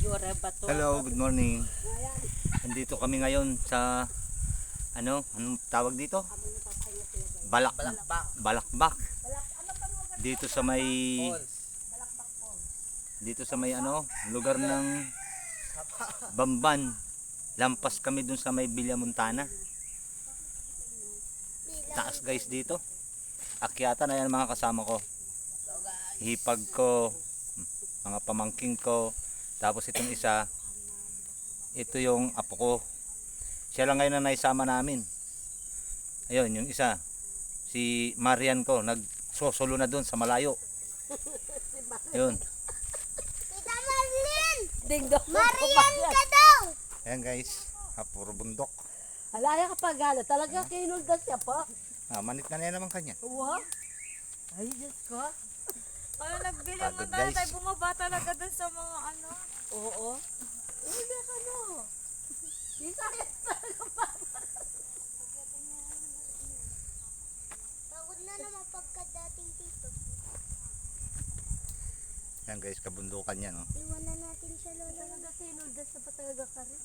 Hello, good morning. Nandito kami ngayon sa anong tawag dito? Balakbak. Dito sa may lugar ng Bamban. Lampas kami dun sa may Villa Montana. Taas guys dito. Akyatan, ayan mga kasama ko. Hipag ko, mga pamangking ko. Tapos itong isa, ito yung apo ko. Siya lang ngayon na naisama namin. Ayun, yung isa, si Marian ko, nagsosolo na doon sa malayo. Ayun. Tita Marlene! Dingdong. Marian ka daw! Ayan guys, puro bundok. Alaya ka pa gala. Talaga kinuldas siya pa. Manit na niya naman kanya. Uwa. Ay, Diyos ko. Ano, nagbili mo Pagod, tayo, guys. tayo bumaba talaga dun sa mga ano. Oo. Hindi ka no. Di sakit talaga pa. Pagod na naman pagkadating dito. Ayan guys, kabundukan yan. Oh. Iwanan natin siya lola. Talaga kinuldas siya pa talaga ka rin.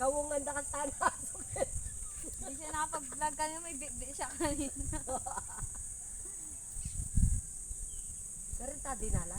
Kawungan na ka sana. Hindi siya nakapag-vlog kanina, may bigbi siya kanina. Karin ta dinala.